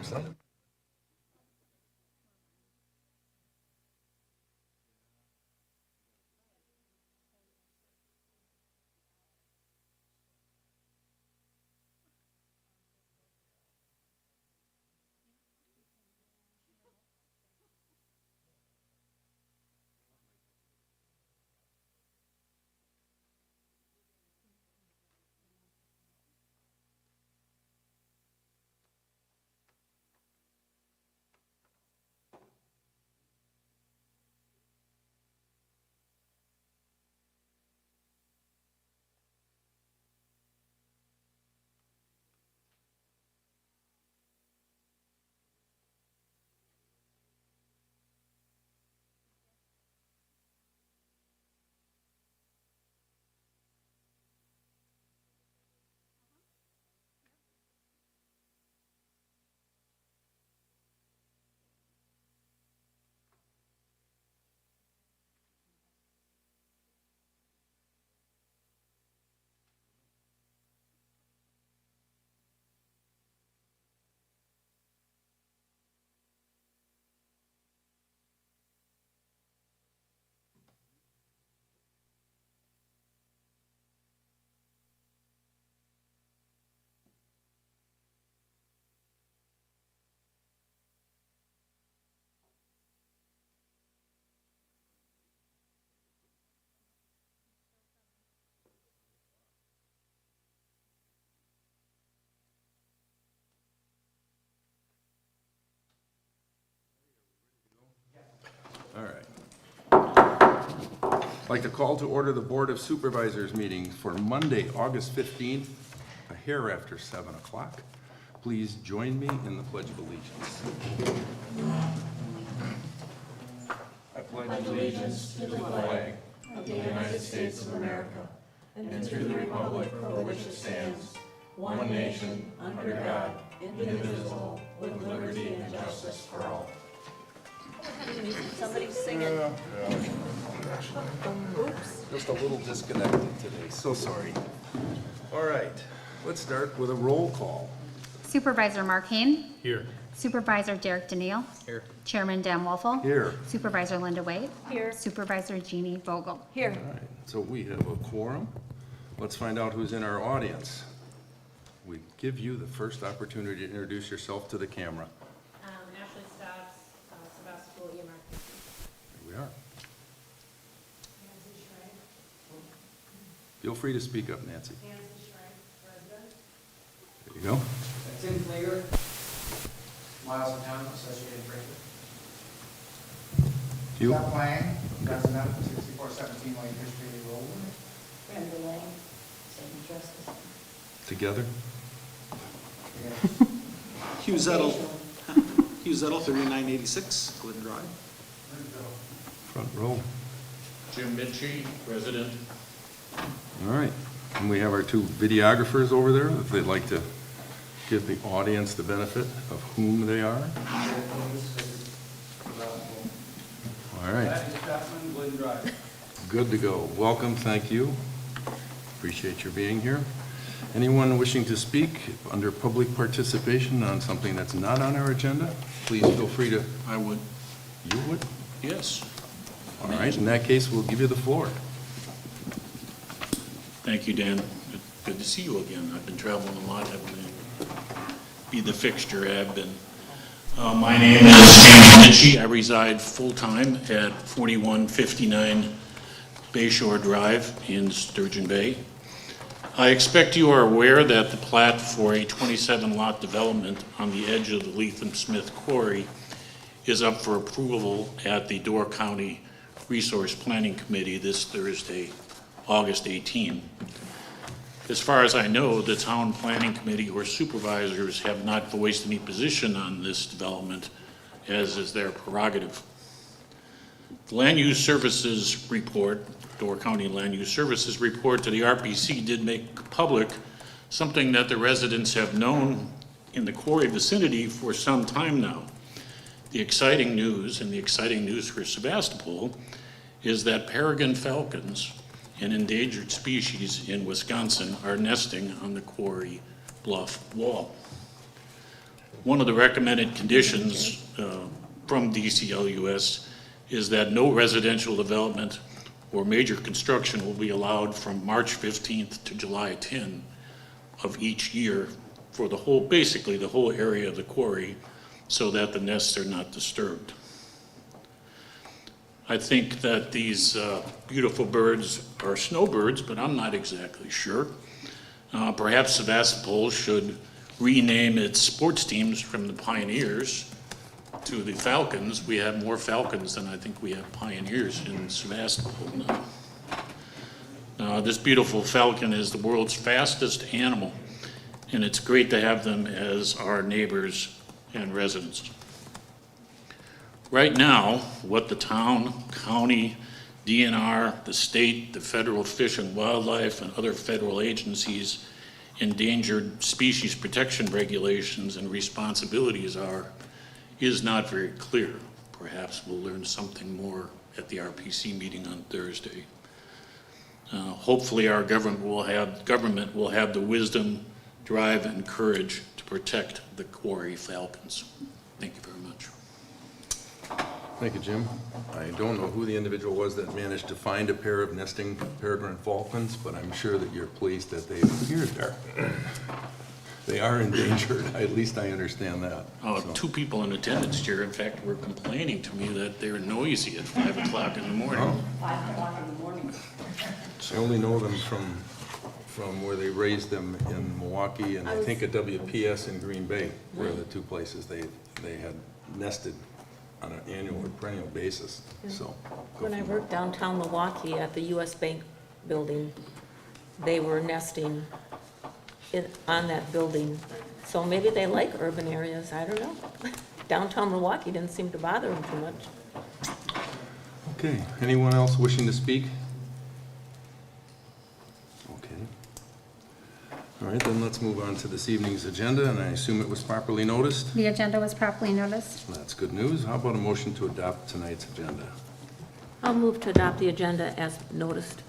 Excellent. All right. I'd like to call to order the Board of Supervisors meeting for Monday, August 15th, a hair after 7 o'clock. Please join me in the Pledge of Allegiance. I pledge allegiance to the flag of the United States of America and to the republic for which it stands, one nation, under God, indivisible, with liberty and justice for all. Somebody's singing. Oops. Just a little disconnected today, so sorry. All right, let's start with a roll call. Supervisor Mark Hayne. Here. Supervisor Derek Daniel. Here. Chairman Dan Wolfel. Here. Supervisor Linda Wade. Here. Supervisor Jeannie Vogel. Here. All right, so we have a quorum. Let's find out who's in our audience. We give you the first opportunity to introduce yourself to the camera. Ashley Stotts, Sevastopol Board. Here we are. Feel free to speak up, Nancy. There you go. Tim Fleeger, Miles Town, Associated Fraser. You? Scott Lang, President, 6417 Wayne History Road. Brenda Lane, same justice. Together? Hugh Zettel, 3986 Glidden Drive. Front row. Jim Mitchie, resident. All right, and we have our two videographers over there, if they'd like to give the audience the benefit of whom they are. All right, Glidden Drive. good to go. Welcome, thank you. Appreciate your being here. Anyone wishing to speak under public participation on something that's not on our agenda, please feel free to. I would. You would? Yes. All right, in that case, we'll give you the floor. Thank you, Dan. Good to see you again. I've been traveling a lot, haven't be the fixture I've been. My name is James Mitchie. I reside full-time at 4159 Bayshore Drive in Sturgeon Bay. I expect you are aware that the plat for a 27-lot development on the edge of the Lethem Smith Quarry is up for approval at the Door County Resource Planning Committee this Thursday, August 18. As far as I know, the Town Planning Committee or supervisors have not voiced any position on this development, as is their prerogative. The Land Use Services Report, Door County Land Use Services Report to the RPC did make public something that the residents have known in the quarry vicinity for some time now. The exciting news, and the exciting news for Sevastopol, is that peregrine falcons, an endangered species in Wisconsin, are nesting on the quarry bluff wall. One of the recommended conditions from DCLUS is that no residential development or major construction will be allowed from March 15th to July 10 of each year for the whole, basically the whole area of the quarry, so that the nests are not disturbed. I think that these beautiful birds are snowbirds, but I'm not exactly sure. Perhaps Sevastopol should rename its sports teams from the Pioneers to the Falcons. We have more Falcons than I think we have Pioneers in Sevastopol now. This beautiful falcon is the world's fastest animal, and it's great to have them as our neighbors and residents. Right now, what the town, county, DNR, the state, the federal Fish and Wildlife, and other federal agencies' endangered species protection regulations and responsibilities are is not very clear. Perhaps we'll learn something more at the RPC meeting on Thursday. Hopefully our government will have the wisdom, drive, and courage to protect the quarry falcons. Thank you very much. Thank you, Jim. I don't know who the individual was that managed to find a pair of nesting peregrine falcons, but I'm sure that you're pleased that they appeared there. They are endangered, at least I understand that. So. 2 people in attendance here, in fact, were complaining to me that they're noisy at 5 o'clock in the morning. Oh. 5 o'clock in the morning. I only know them from where they raised them in Milwaukee, and I think at WPS in Green Bay were the 2 places they had nested on an annual or perennial basis. So When I worked downtown Milwaukee at the US Bank building, they were nesting on that building. So maybe they like urban areas, I don't know. Downtown Milwaukee didn't seem to bother them too much. Okay, anyone else wishing to speak? Okay. All right, then let's move on to this evening's agenda, and I assume it was properly noticed? The agenda was properly noticed. That's good news. How about a motion to adopt tonight's agenda? I'll move to adopt the agenda as noticed.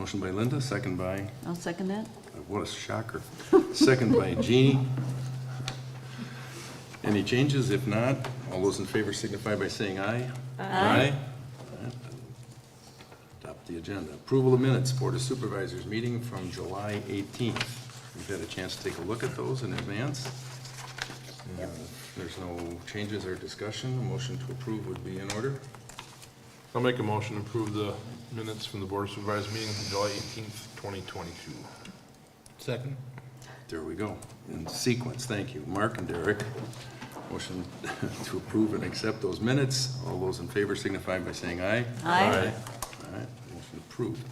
Motion by Linda, second by, I'll second that. what a shocker, second by Jeannie. Any changes? If not, all those in favor signify by saying aye. Aye. Adopt the agenda. Approval of minutes, Board of Supervisors meeting from July 18th. We've had a chance to take a look at those in advance. If there's no changes or discussion, a motion to approve would be in order. I'll make a motion to approve the minutes from the Board of Supervisors meeting from July 18th, 2022. Second. There we go. In sequence, thank you. Mark and Derek. Motion to approve and accept those minutes. All those in favor signify by saying aye. Aye. All right, motion approved.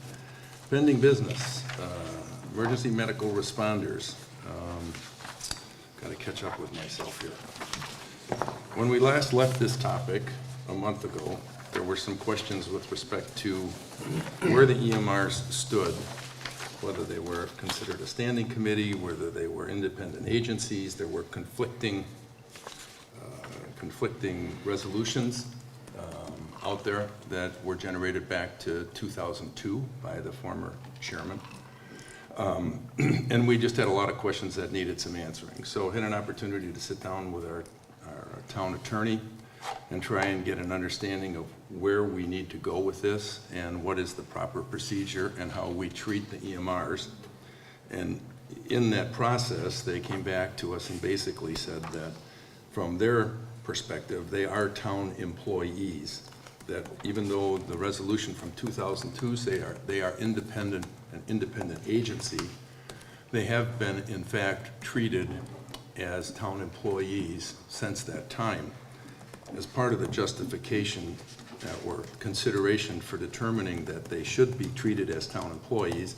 Pending business, emergency medical responders. Got to catch up with myself here. When we last left this topic a month ago, there were some questions with respect to where the EMRs stood, whether they were considered a standing committee, whether they were independent agencies. There were conflicting resolutions out there that were generated back to 2002 by the former chairman. And we just had a lot of questions that needed some answering. So I had an opportunity to sit down with our town attorney and try and get an understanding of where we need to go with this and what is the proper procedure and how we treat the EMRs. And in that process, they came back to us and basically said that from their perspective, they are town employees, that even though the resolution from 2002 say they are independent, an independent agency, they have been in fact treated as town employees since that time. As part of the justification or consideration for determining that they should be treated as town employees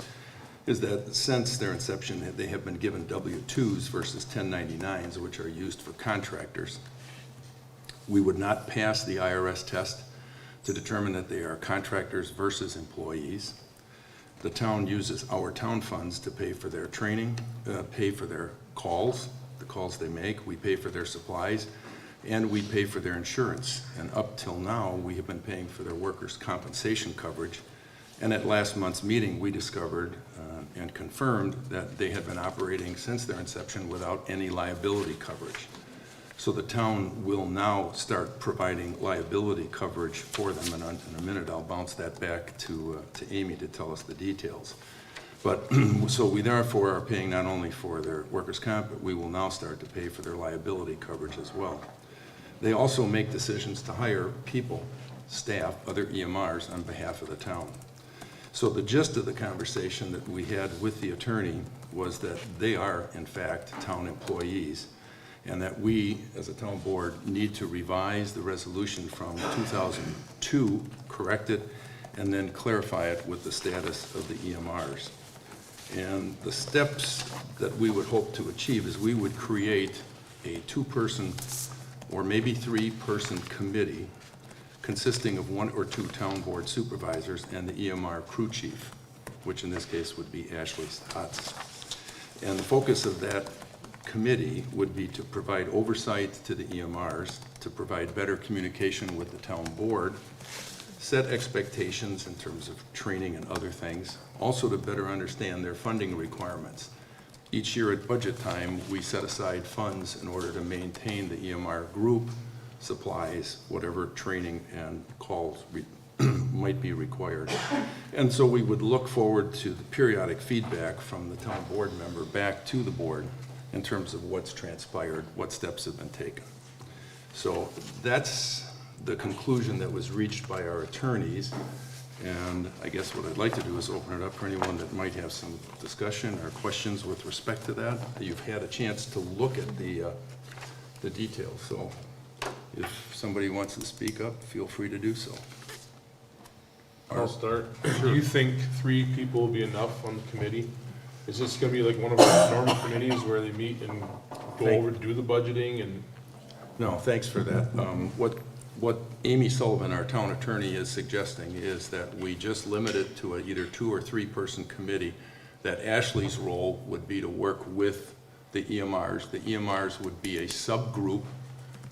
is that since their inception, they have been given W-2s versus 1099s, which are used for contractors. We would not pass the IRS test to determine that they are contractors versus employees. The town uses our town funds to pay for their training, pay for their calls, the calls they make. We pay for their supplies, and we pay for their insurance. And up till now, we have been paying for their workers' compensation coverage And at last month's meeting, we discovered and confirmed that they had been operating since their inception without any liability coverage. So the town will now start providing liability coverage for them, and in a minute I'll bounce that back to Amy to tell us the details. But, so we therefore are paying not only for their workers' comp, but we will now start to pay for their liability coverage as well. They also make decisions to hire people, staff, other EMRs on behalf of the town. So the gist of the conversation that we had with the attorney was that they are, in fact, town employees, and that we, as a town board, need to revise the resolution from 2002, correct it, and then clarify it with the status of the EMRs. And the steps that we would hope to achieve is we would create a 2-person or maybe 3-person committee consisting of 1 or 2 town board supervisors and the EMR crew chief, which in this case would be Ashley Stotts. And the focus of that committee would be to provide oversight to the EMRs, to provide better communication with the town board, set expectations in terms of training and other things, also to better understand their funding requirements. Each year at budget time, we set aside funds in order to maintain the EMR group, supplies, whatever training and calls might be required. And so we would look forward to the periodic feedback from the town board member back to the board in terms of what's transpired, what steps have been taken. So that's the conclusion that was reached by our attorneys. And I guess what I'd like to do is open it up for anyone that might have some discussion or questions with respect to that. You've had a chance to look at the details, so if somebody wants to speak up, feel free to do so. I'll start. Do you think 3 people will be enough on the committee? Is this gonna be like one of our normal committees where they meet and go over, do the budgeting and? No, thanks for that. What Amy Sullivan, our town attorney, is suggesting is that we just limit it to a either 2 or 3-person committee, that Ashley's role would be to work with the EMRs. The EMRs would be a subgroup,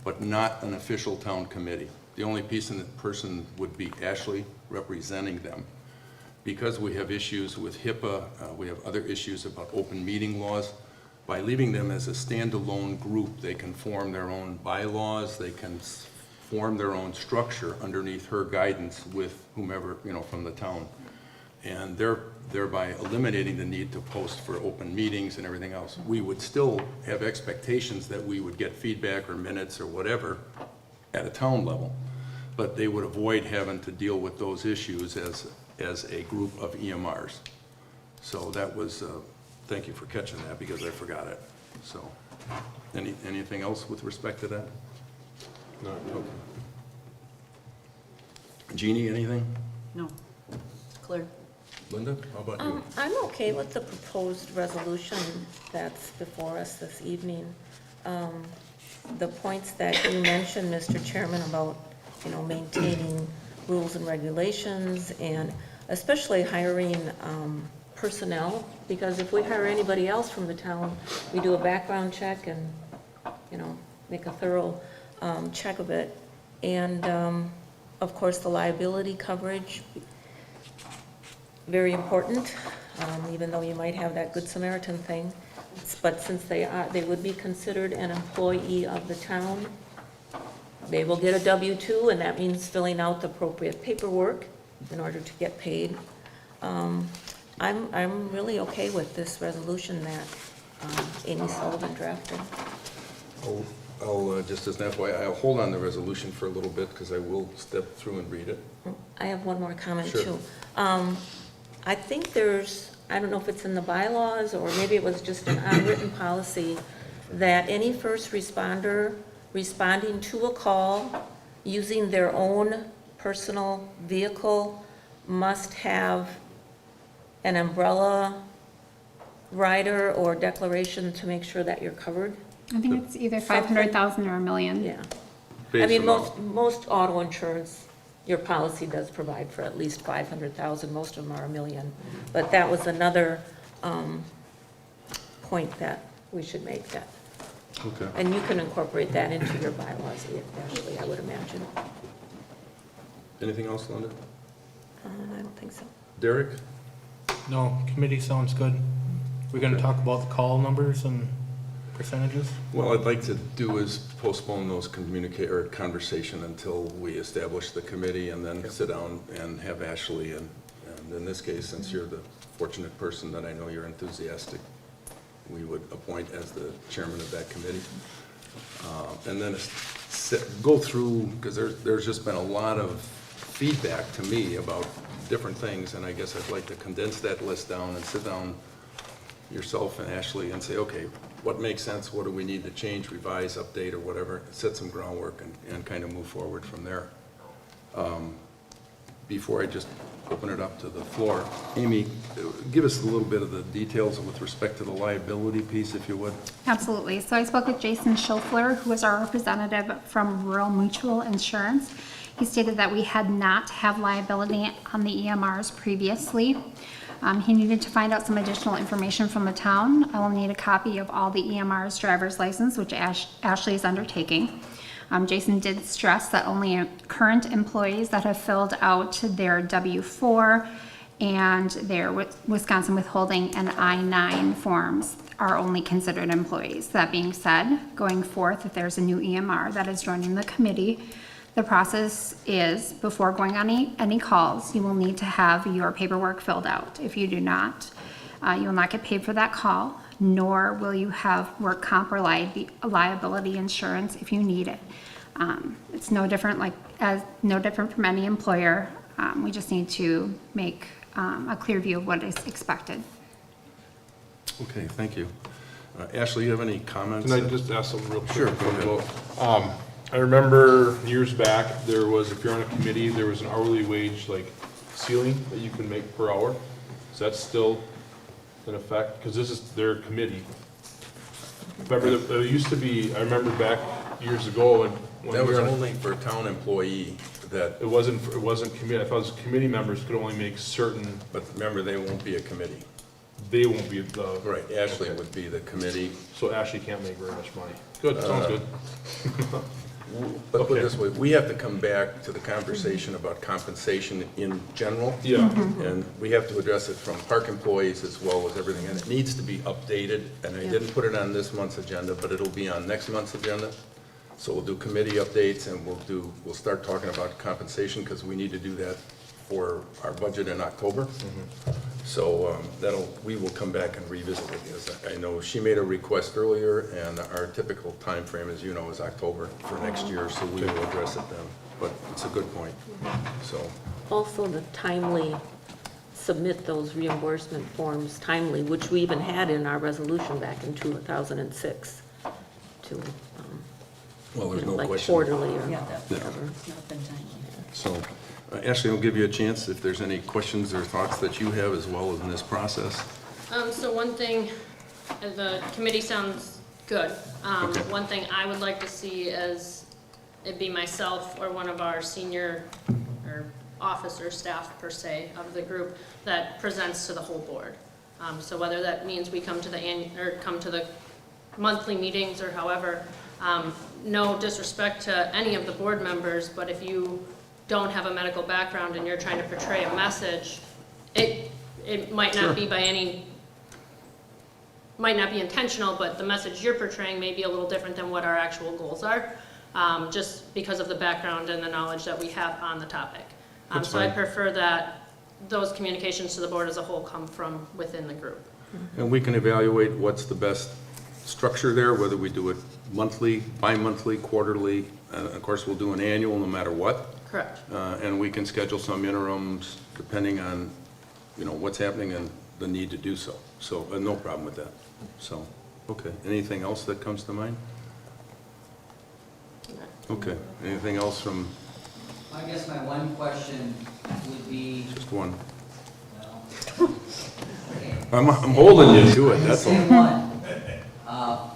but not an official town committee. The only person would be Ashley representing them. Because we have issues with HIPAA, we have other issues about open meeting laws. By leaving them as a standalone group, they can form their own bylaws, they can form their own structure underneath her guidance with whomever, from the town. And thereby eliminating the need to post for open meetings and everything else. We would still have expectations that we would get feedback or minutes or whatever at a town level, but they would avoid having to deal with those issues as a group of EMRs. So that was, thank you for catching that because I forgot it. So, anything else with respect to that? No. Okay. Jeannie, anything? No, it's clear. Linda, how about you? I'm okay with the proposed resolution that's before us this evening. The points that you mentioned, Mr. Chairman, about, maintaining rules and regulations, and especially hiring personnel, because if we hire anybody else from the town, we do a background check and, make a thorough check of it. And, of course, the liability coverage, very important, even though you might have that Good Samaritan thing. But since they would be considered an employee of the town, they will get a W-2, and that means filling out the appropriate paperwork in order to get paid. I'm really okay with this resolution that Amy Sullivan drafted. I'll just as an FYI, I'll hold on the resolution for a little bit because I will step through and read it. I have one more comment, Sure. too. I think I don't know if it's in the bylaws or maybe it was just an unwritten policy, that any first responder responding to a call using their own personal vehicle must have an umbrella rider or declaration to make sure that you're covered. I think it's either 500,000 or $1 million. Yeah. Base I mean, amount. most auto insurance, your policy does provide for at least 500,000, most of them are $1 million. But that was another point that we should make that. Okay. And you can incorporate that into your bylaws, Ashley, I would imagine. Anything else, Linda? I don't think so. Derek? No, committee sounds good. We're gonna talk about the call numbers and percentages? Well, I'd like to do is postpone those conversation until we establish the committee and then sit down and have Ashley and in this case, since you're the fortunate person that I know you're enthusiastic, we would appoint as the chairman of that committee. And then go through, because there's just been a lot of feedback to me about different things, and I guess I'd like to condense that list down and sit down yourself and Ashley and say, okay, what makes sense, what do we need to change, revise, update, or whatever, set some groundwork and kind of move forward from there. Before I just open it up to the floor, Amy, give us a little bit of the details with respect to the liability piece, if you would. Absolutely. So I spoke with Jason Schofler, who is our representative from Rural Mutual Insurance. He stated that we had not have liability on the EMRs previously. He needed to find out some additional information from the town. I will need a copy of all the EMR's driver's license, which Ashley is undertaking. Jason did stress that only current employees that have filled out their W-4 and their Wisconsin withholding and I-9 forms are only considered employees. That being said, going forth, if there's a new EMR that is joining the committee, the process is, before going on any calls, you will need to have your paperwork filled out. If you do not, you will not get paid for that call, nor will you have work comp or liability insurance if you need it. It's no different no different from any employer. We just need to make a clear view of what is expected. Okay, thank you. Ashley, you have any comments? Can I just ask something real quick? Sure, go ahead. I remember years back, there was, if you're on a committee, there was an hourly wage, like, ceiling that you can make per hour. Is that still in effect? Because this is their committee. Remember, there used to be, I remember back years ago, when That we was were on, only for a town employee that, it wasn't committee, I thought it was committee members could only make certain, but remember, they won't be a committee. they won't be the. Right, Ashley would be the committee. So Ashley can't make very much money. Good, sounds good. But put it Okay. this way, we have to come back to the conversation about compensation in general. Yeah, And we have to address it from park employees as well as everything, and it needs to be updated, and I didn't put it on this month's agenda, but it'll be on next month's agenda. So we'll do committee updates, and we'll start talking about compensation, because we need to do that for our budget in October. So we will come back and revisit it, because I know she made a request earlier, and our typical time frame, as you know, is October for next year, so we will address it then. But it's a good point, so. Also, the timely, submit those reimbursement forms timely, which we even had in our resolution back in 2006, to, Well, there's no like question. quarterly or Yeah, that- whatever. it's not been timely. So, Ashley, I'll give you a chance if there's any questions or thoughts that you have as well in this process. So one thing, the committee sounds good. Okay. One thing I would like to see is, it'd be myself or one of our senior or officer staff per se of the group that presents to the whole board. So whether that means we come to the monthly meetings or however, no disrespect to any of the board members, but if you don't have a medical background and you're trying to portray a message, it might not be might not be intentional, but the message you're portraying may be a little different than what our actual goals are, just because of the background and the knowledge that we have on the topic. So I prefer that those communications to the board as a whole come from within the group. And we can evaluate what's the best structure there, whether we do it monthly, bi-monthly, quarterly. Of course, we'll do an annual no matter what. Correct. And we can schedule some interims depending on, what's happening and the need to do so. So, no problem with that. So, okay. Anything else that comes to mind? Okay. Anything else from, I guess my one question would be, just one? well, okay. I'm holding you to it, that's Same all. one.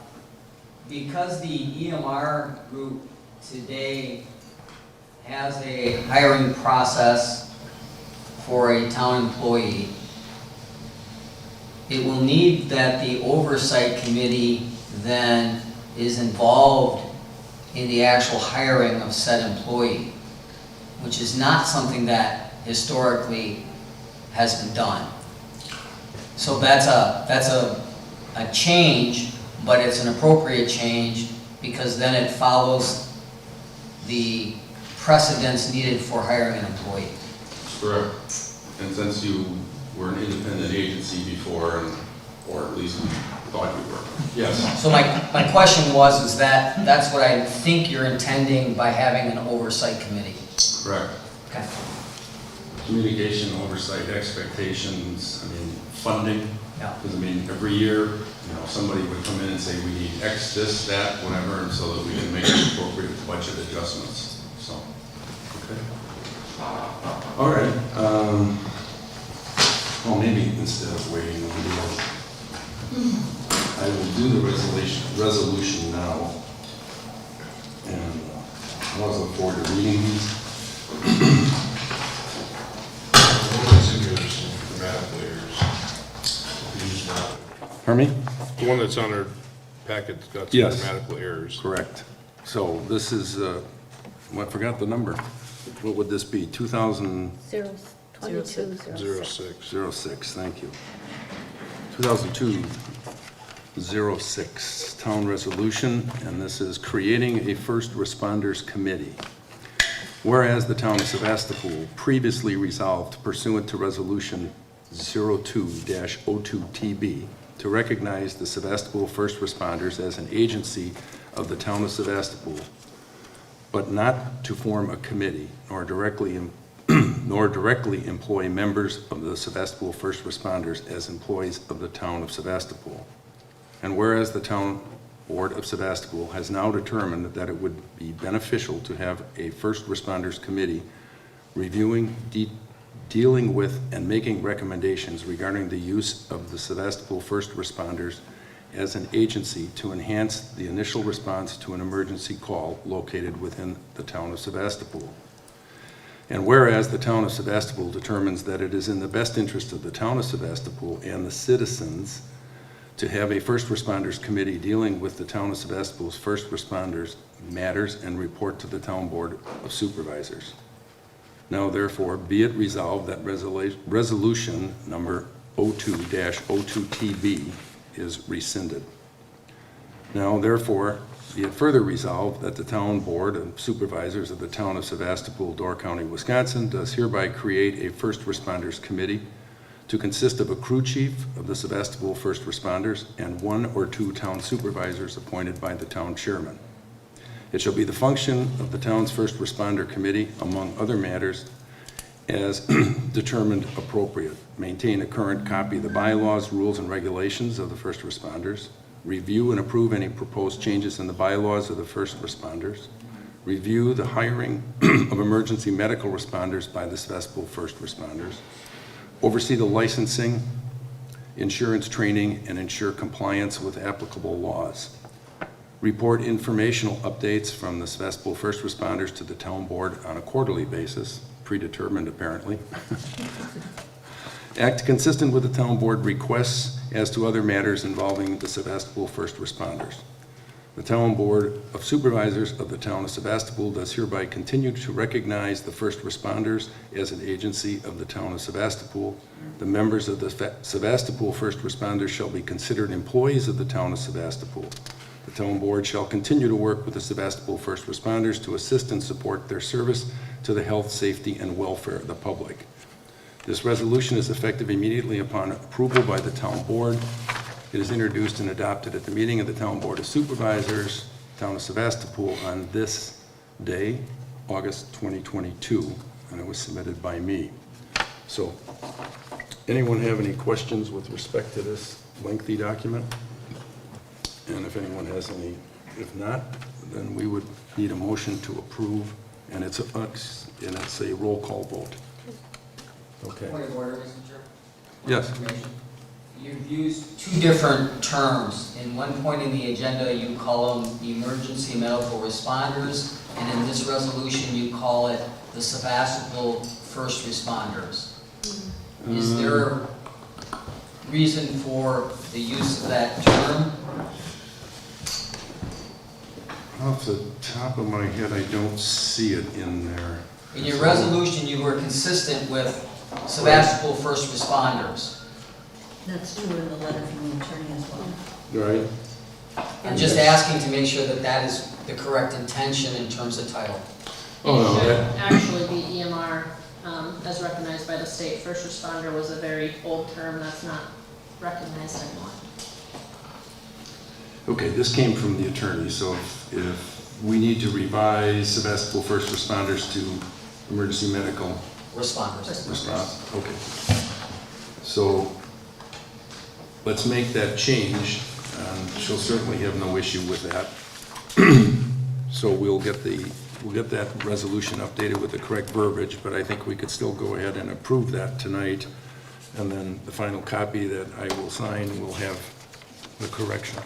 Because the EMR group today has a hiring process for a town employee, it will need that the oversight committee then is involved in the actual hiring of said employee, which is not something that historically has been done. So that's a change, but it's an appropriate change because then it follows the precedents needed for hiring an employee. Correct. And since you were an independent agency before, or at least thought you were. Yes. So my question is that that's what I think you're intending by having an oversight committee? Correct. Okay. Communication, oversight, expectations, I mean, funding. Yeah. Because I mean, every year, somebody would come in and say, we need X, this, that, whatever, and so that we can make appropriate budget adjustments, so, okay. All right, well, maybe instead of waiting, I will do the resolution now. And I was looking forward to reading these. Pardon me? The one that's on our packet's got some Yes. grammatical errors. Correct. So this is, I forgot the number. What would this be? 2206. 06. Thank you. 2002-06 Town Resolution, and this is creating a First Responders Committee. Whereas the Town of Sevastopol previously resolved pursuant to Resolution 02-02TB to recognize the Sevastopol First Responders as an agency of the Town of Sevastopol, but not to form a committee nor directly employ members of the Sevastopol First Responders as employees of the Town of Sevastopol. And whereas the Town Board of Sevastopol has now determined that it would be beneficial to have a First Responders Committee reviewing, dealing with, and making recommendations regarding the use of the Sevastopol First Responders as an agency to enhance the initial response to an emergency call located within the Town of Sevastopol. And whereas the Town of Sevastopol determines that it is in the best interest of the Town of Sevastopol and the citizens to have a First Responders Committee dealing with the Town of Sevastopol's first responders matters and report to the Town Board of Supervisors. Now therefore be it resolved that resolution number 02-02TB is rescinded. Now therefore be it further resolved that the Town Board of Supervisors of the Town of Sevastopol, Door County, Wisconsin does hereby create a First Responders Committee to consist of a crew chief of the Sevastopol First Responders and 1 or 2 town supervisors appointed by the town chairman. It shall be the function of the town's First Responder Committee, among other matters, as determined appropriate. Maintain a current copy of the bylaws, rules, and regulations of the first responders. Review and approve any proposed changes in the bylaws of the first responders. Review the hiring of emergency medical responders by the Sevastopol First Responders. Oversee the licensing, insurance training, and ensure compliance with applicable laws. Report informational updates from the Sevastopol First Responders to the Town Board on a quarterly basis, predetermined apparently. Act consistent with the Town Board requests as to other matters involving the Sevastopol First Responders. The Town Board of Supervisors of the Town of Sevastopol does hereby continue to recognize the first responders as an agency of the Town of Sevastopol. The members of the Sevastopol First Responders shall be considered employees of the Town of Sevastopol. The Town Board shall continue to work with the Sevastopol First Responders to assist and support their service to the health, safety, and welfare of the public. This resolution is effective immediately upon approval by the Town Board. It is introduced and adopted at the meeting of the Town Board of Supervisors, Town of Sevastopol, on this day, August 2022, and it was submitted by me. So, anyone have any questions with respect to this lengthy document? And if anyone has any, if not, then we would need a motion to approve, and it's a roll call vote. Okay. Point of order, Mr. Chair. Yes. You've used 2 different terms. In one point in the agenda, you call them emergency medical responders, and in this resolution, you call it the Sevastopol First Responders. Is there a reason for the use of that term? Off the top of my head, I don't see it in there. In your resolution, you were consistent with Sevastopol first responders. That's true in the letter from the attorney as well. Right. I'm just asking to make sure that that is the correct intention in terms of title. Oh, no, It should that- actually be EMR, as recognized by the state. First responder was a very old term that's not recognized anymore. Okay, this came from the attorney, so if we need to revise Sevastopol first responders to emergency medical Responders. response, okay. So let's make that change. She'll certainly have no issue with that. So we'll get that resolution updated with the correct verbiage, but I think we could still go ahead and approve that tonight. And then the final copy that I will sign will have the correction.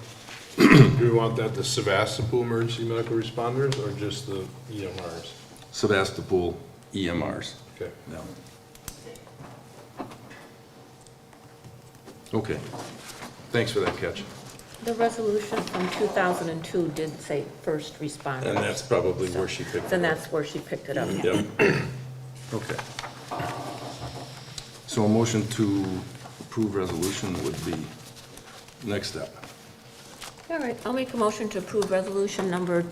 Do we want that the Sevastopol emergency medical responders or just the EMRs? Sevastopol EMRs. Okay. Yeah. Okay, thanks for that catch. The resolution from 2002 did say first responder. And that's probably where she picked it up. Then that's where she picked it up. Yep. Okay. So a motion to approve resolution would be next step. All right, I'll make a motion to approve resolution number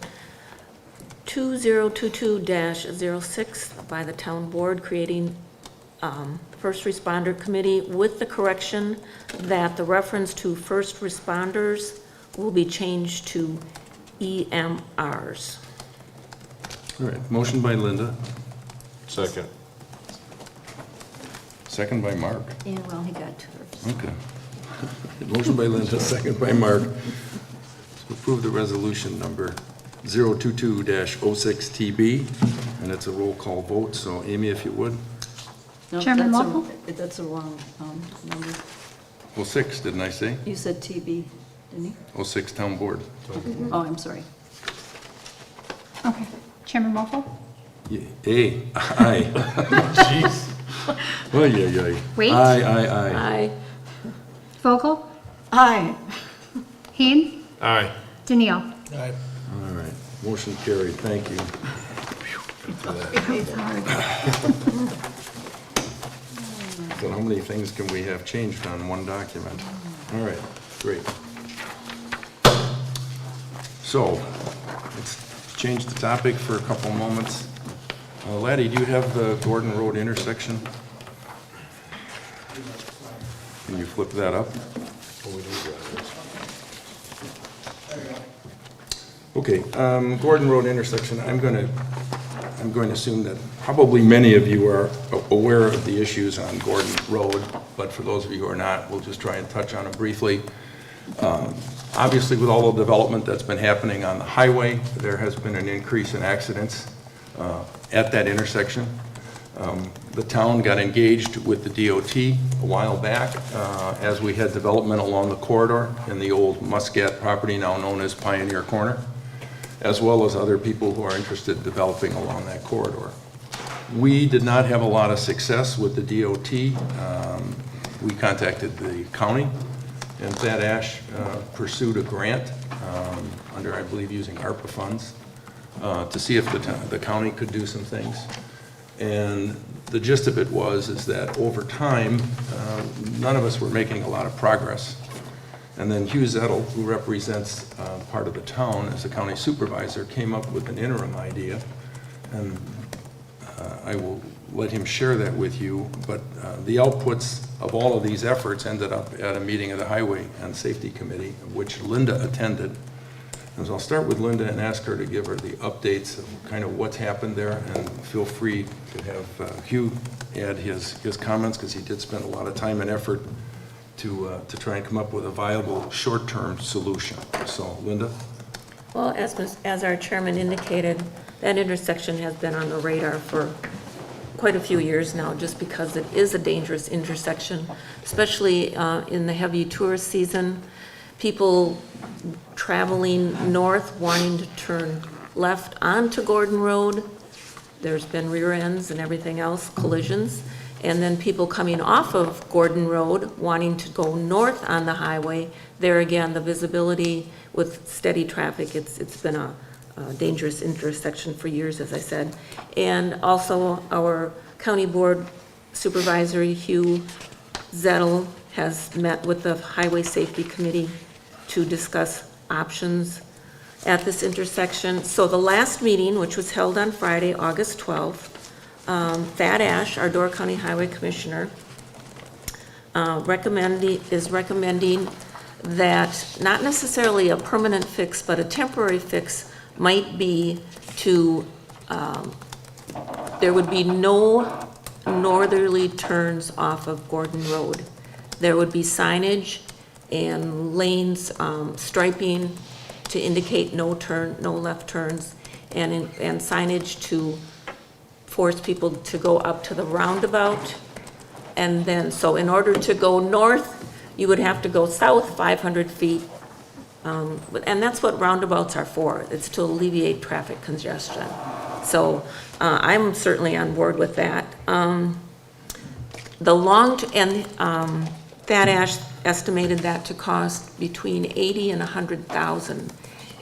2022-06 by the town board creating first responder committee with the correction that the reference to first responders will be changed to EMRs. All right, motion by Linda, Second. second by Mark. Yeah, well, he got to her. Okay. Motion by Linda, second by Mark. To approve the resolution number 022-06TB, and it's a roll call vote, so Amy, if you would. No, Chairman that's Mokel? That's a wrong number. 06, didn't I say? You said TB, didn't you? 06 Town Board. Oh, I'm sorry. Okay. Chairman Mokel? Aye. Aye. Jeez. Oh, yeah, yeah. Wait. Aye. Aye. Vogel? Aye. Heen? Aye. Daniil? Aye. All right, motion carried, thank you. It's hard. So how many things can we have changed on one document? All right, great. So, let's change the topic for a couple moments. Laddie, do you have the Gordon Road intersection? Can you flip that up? Okay, Gordon Road intersection, I'm going to assume that probably many of you are aware of the issues on Gordon Road, but for those of you who are not, we'll just try and touch on it briefly. Obviously, with all the development that's been happening on the highway, there has been an increase in accidents at that intersection. The town got engaged with the DOT a while back as we had development along the corridor in the old Muscat property, now known as Pioneer Corner, as well as other people who are interested in developing along that corridor. We did not have a lot of success with the DOT. We contacted the county, and Thad Ash pursued a grant under, I believe, using ARPA funds to see if the county could do some things. And the gist of it is that over time, none of us were making a lot of progress. And then Hugh Zettel, who represents part of the town as the county supervisor, came up with an interim idea. And I will let him share that with you. But the outputs of all of these efforts ended up at a meeting of the Highway and Safety Committee, which Linda attended. And so I'll start with Linda and ask her to give her the updates of kind of what's happened there. And feel free to have Hugh add his comments, because he did spend a lot of time and effort to try and come up with a viable short-term solution. So, Linda? Well, as our chairman indicated, that intersection has been on the radar for quite a few years now, just because it is a dangerous intersection, especially in the heavy tourist season. People traveling north wanting to turn left onto Gordon Road. There's been rear ends and everything else, collisions. And then people coming off of Gordon Road wanting to go north on the highway. There again, the visibility with steady traffic, it's been a dangerous intersection for years, as I said. And also our county board Supervisor Hugh Zettel has met with the Highway Safety Committee to discuss options at this intersection. So the last meeting, which was held on Friday, August 12th, Thad Ash, our Door County Highway Commissioner, is recommending that not necessarily a permanent fix, but a temporary fix might be to, there would be no northerly turns off of Gordon Road. There would be signage and lanes, striping to indicate no left turns, and signage to force people to go up to the roundabout. And then, so in order to go north, you would have to go south 500 feet. And that's what roundabouts are for. It's to alleviate traffic congestion. So I'm certainly on board with that. Thad Ash estimated that to cost between $80,000 and $100,000.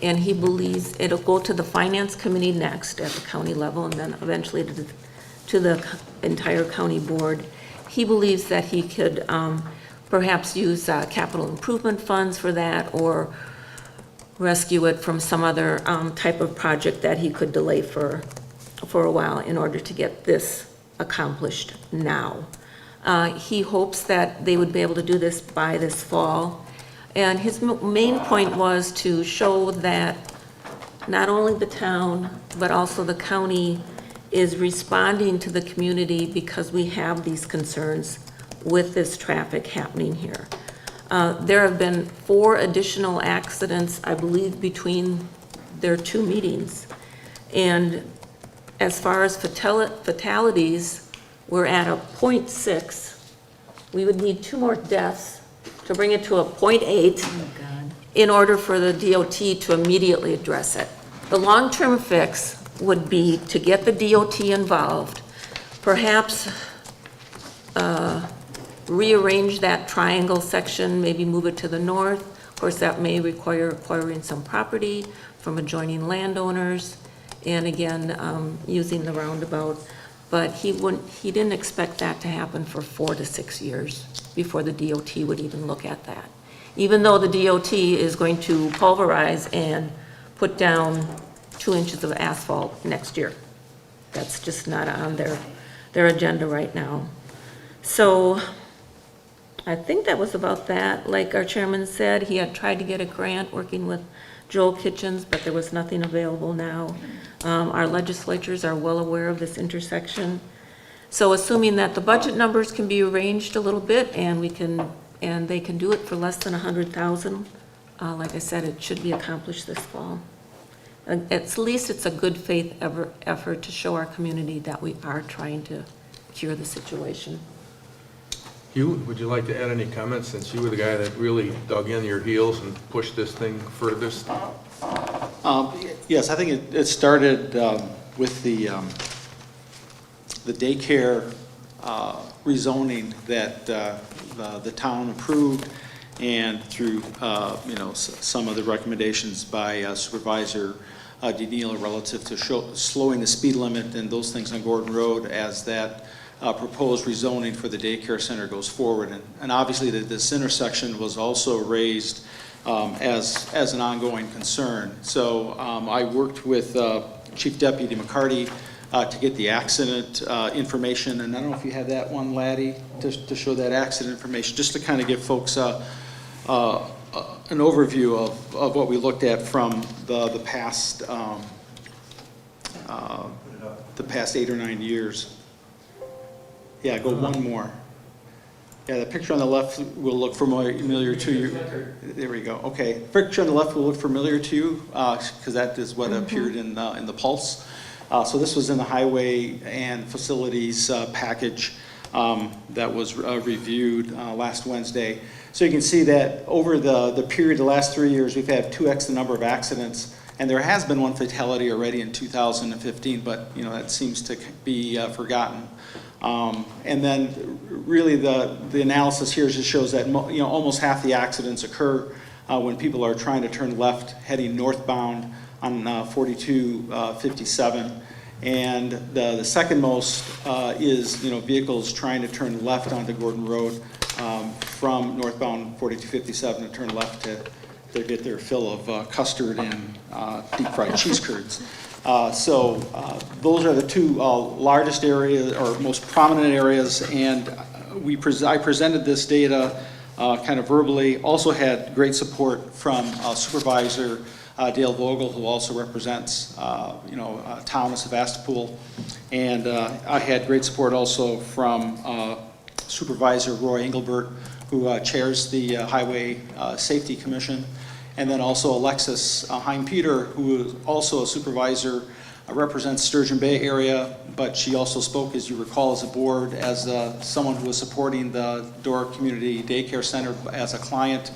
And he believes it'll go to the Finance Committee next at the county level, and then eventually to the entire county board. He believes that he could perhaps use capital improvement funds for that, or rescue it from some other type of project that he could delay for a while in order to get this accomplished now. He hopes that they would be able to do this by this fall. And his main point was to show that not only the town, but also the county is responding to the community because we have these concerns with this traffic happening here. There have been 4 additional accidents, I believe, between their 2 meetings. And as far as fatalities, we're at a 0.6. We would need 2 more deaths to bring it to a 0.8 in order for the DOT to immediately address it. The long-term fix would be to get the DOT involved, perhaps rearrange that triangle section, maybe move it to the north. Of course, that may require acquiring some property from adjoining landowners, and again, using the roundabout. But he didn't expect that to happen for 4 to 6 years before the DOT would even look at that. Even though the DOT is going to pulverize and put down 2 inches of asphalt next year. That's just not on their agenda right now. So I think that was about that. Like our chairman said, he had tried to get a grant working with Joel Kitchens, but there was nothing available now. Our legislatures are well aware of this intersection. So assuming that the budget numbers can be arranged a little bit and they can do it for less than $100,000, like I said, it should be accomplished this fall. At least it's a good faith effort to show our community that we are trying to cure the situation. Hugh, would you like to add any comments, since you were the guy that really dug in your heels and pushed this thing furthest? Yes, I think it started with the daycare rezoning that the town approved, and through some of the recommendations by Supervisor DeNeal relative to slowing the speed limit and those things on Gordon Road as that proposed rezoning for the daycare center goes forward. And obviously this intersection was also raised as an ongoing concern. So I worked with Chief Deputy McCarty to get the accident information, and I don't know if you have that one, Laddie, to show that accident information, just to kind of give folks an overview of what we looked at from the past 8 or 9 years. Yeah, go one more. Yeah, the picture on the left will look familiar to you. There we go. Okay, picture on the left will look familiar to you because that is what appeared in the Pulse. So this was in the highway and facilities package that was reviewed last Wednesday. So you can see that over the period, the last 3 years, we've had 2x the number of accidents, and there has been one fatality already in 2015, but that seems to be forgotten. And then really the analysis here just shows that almost half the accidents occur when people are trying to turn left heading northbound on 4257, And the second most is, vehicles trying to turn left onto Gordon Road from northbound 4257 to turn left to get their fill of custard and deep fried cheese curds. So those are the two largest areas or most prominent areas, and I presented this data kind of verbally. Also had great support from Supervisor Dale Vogel, who also represents town of Sevastopol, and I had great support also from Supervisor Roy Engelbert, who chairs the Highway Safety Commission, and then also Alexis Hein-Peter, who is also a supervisor, represents Sturgeon Bay area, but she also spoke, as you recall, as a board, as someone who was supporting the Door Community Daycare Center as a client,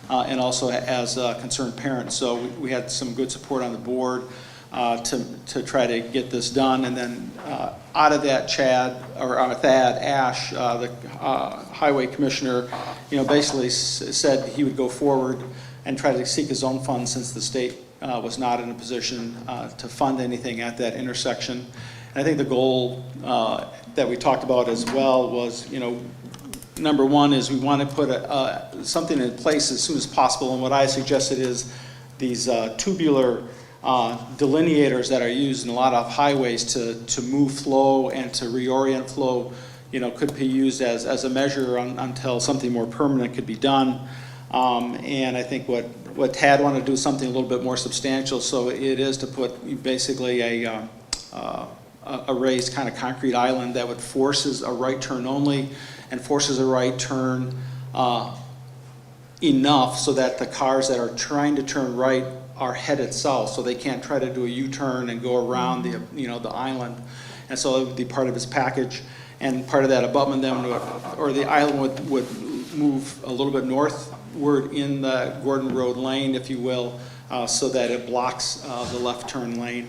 and also as a concerned parent. So we had some good support on the board to try to get this done. And then out of that, Thad Ash, the highway commissioner, basically said he would go forward and try to seek his own funds, since the state was not in a position to fund anything at that intersection. And I think the goal that we talked about as well was, number one is we want to put something in place as soon as possible. And what I suggested is these tubular delineators that are used in a lot of highways to move flow and to reorient flow, could be used as a measure until something more permanent could be done. And I think what Tad wanted to do is something a little bit more substantial. So it is to put basically a raised kind of concrete island that would forces a right turn only, and forces a right turn enough so that the cars that are trying to turn right are headed south, so they can't try to do a U-turn and go around the island. And so it would be part of his package, and part of that abutment then or the island would move a little bit northward in the Gordon Road lane, if you will, so that it blocks the left turn lane.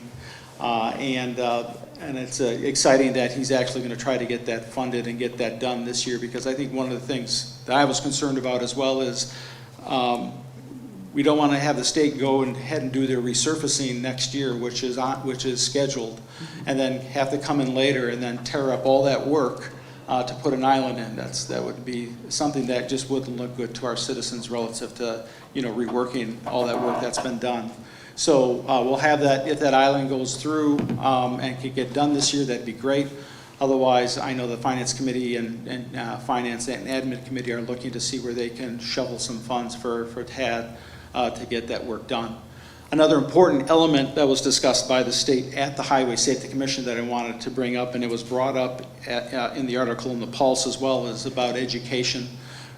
And it's exciting that he's actually going to try to get that funded and get that done this year, because I think one of the things that I was concerned about as well is we don't want to have the state go ahead and do their resurfacing next year, which is scheduled, and then have to come in later and then tear up all that work to put an island in. That would be something that just wouldn't look good to our citizens relative to reworking all that work that's been done. So we'll have that, if that island goes through and can get done this year, that'd be great. Otherwise, I know the Finance Committee and Finance and Admin Committee are looking to see where they can shovel some funds for TAD to get that work done. Another important element that was discussed by the state at the Highway Safety Commission that I wanted to bring up, and it was brought up in the article in the Pulse as well, is about education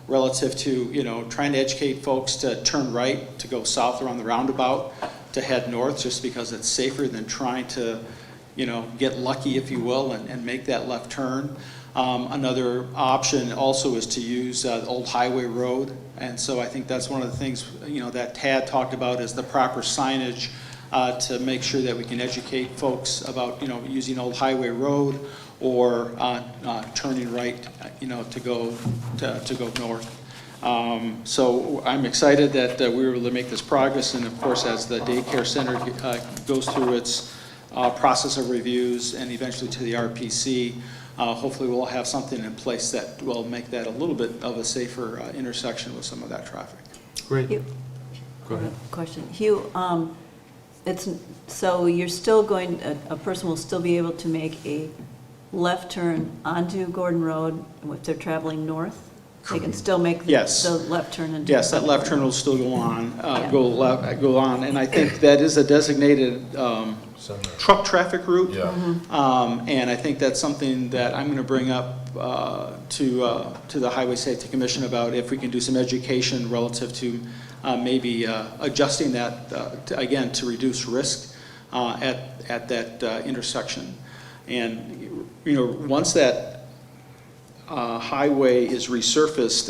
relative to, trying to educate folks to turn right, to go south around the roundabout, to head north, just because it's safer than trying to, get lucky, if you will, and make that left turn. Another option also is to use Old Highway Road, and so I think that's one of the things, that Tad talked about, is the proper signage to make sure that we can educate folks about, using Old Highway Road or turning right, to go north. So I'm excited that we were able to make this progress, and of course, as the daycare center goes through its process of reviews and eventually to the RPC, hopefully we'll have something in place that will make that a little bit of a safer intersection with some of that traffic. Great. Hugh, Go ahead. question. Hugh, so you're still a person will still be able to make a left turn onto Gordon Road if they're traveling north? They can still make the left turn into. Yes, that left turn will still go on, go on, and I think that is a designated truck traffic route. Yeah. And I think that's something that I'm going to bring up to the Highway Safety Commission about if we can do some education relative to maybe adjusting that again to reduce risk at that intersection. And once that highway is resurfaced,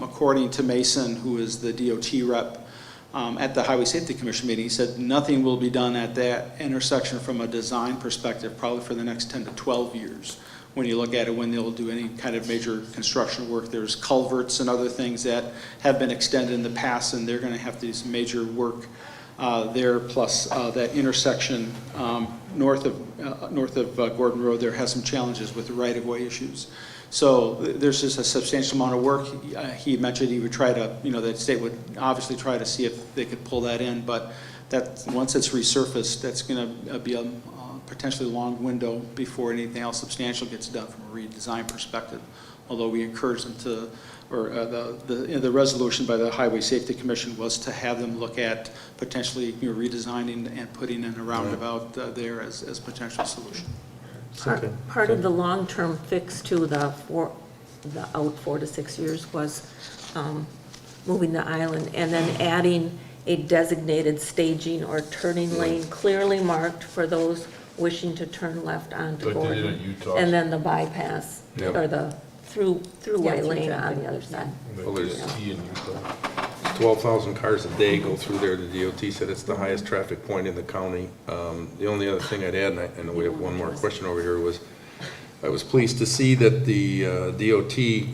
according to Mason, who is the DOT rep at the Highway Safety Commission meeting, he said nothing will be done at that intersection from a design perspective probably for the next 10 to 12 years. When you look at it, when they'll do any kind of major construction work, there's culverts and other things that have been extended in the past, and they're going to have to do some major work there, plus that intersection north of Gordon Road there has some challenges with the right-of-way issues. So there's just a substantial amount of work. He mentioned he would try to, the state would obviously try to see if they could pull that in, but that, once it's resurfaced, that's going to be a potentially long window before anything else substantial gets done from a redesign perspective. Although we encourage them to, or the resolution by the Highway Safety Commission was to have them look at potentially redesigning and putting in a roundabout there as potential solution. Part of the long-term fix to the out 4 to 6 years was moving the island and then adding a designated staging or turning lane clearly marked for those wishing to turn left onto Like they did Gordon. at Utah. And then the bypass, Yep. or the throughway lane on the other side. Like there's- T in Utah. 12,000 cars a day go through there. The DOT said it's the highest traffic point in the county. The only other thing I'd add, and I know we have one more question over here, was I was pleased to see that the DOT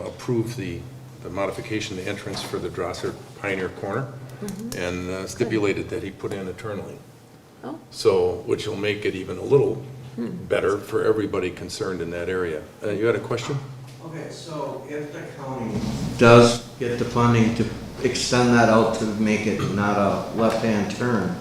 approved the modification, the entrance for the Drosser Pioneer Corner, and stipulated that he put in a turn lane. Oh. So, which will make it even a little better for everybody concerned in that area. You had a question? Okay, so if the county does get the funding to extend that out to make it not a left-hand turn,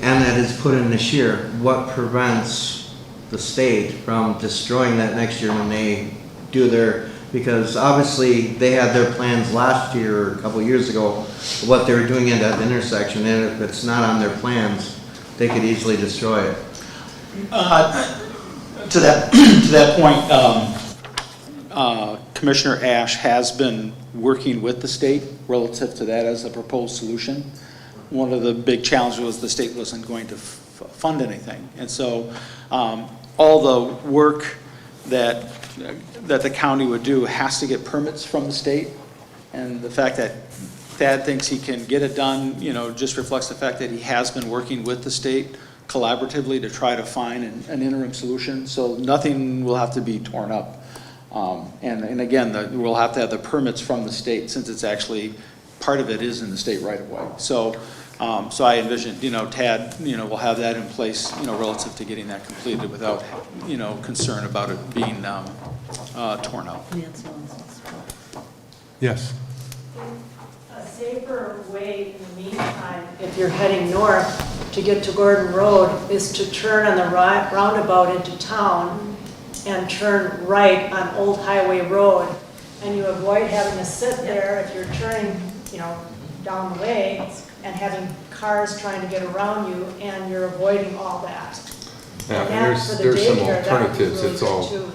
and that is put in this year, what prevents the state from destroying that next year when they do their, because obviously they had their plans last year or a couple of years ago, what they were doing at that intersection, and if it's not on their plans, they could easily destroy it. To that point, Commissioner Ash has been working with the state relative to that as a proposed solution. One of the big challenges was the state wasn't going to fund anything. And so all the work that the county would do has to get permits from the state. And the fact that Thad thinks he can get it done, just reflects the fact that he has been working with the state collaboratively to try to find an interim solution. So nothing will have to be torn up. And again, we'll have to have the permits from the state, since it's actually, part of it is in the state right of way. So I envision, Tad, will have that in place, relative to getting that completed without, concern about it being torn up. Yes. A safer way in the meantime, if you're heading north to get to Gordon Road, is to turn on the roundabout into town and turn right on Old Highway Road. And you avoid having to sit there if you're turning, down the way and having cars trying to get around you, and you're avoiding all that. Yeah, And that, for the there's some daycare, that would be alternatives. really It's good all too.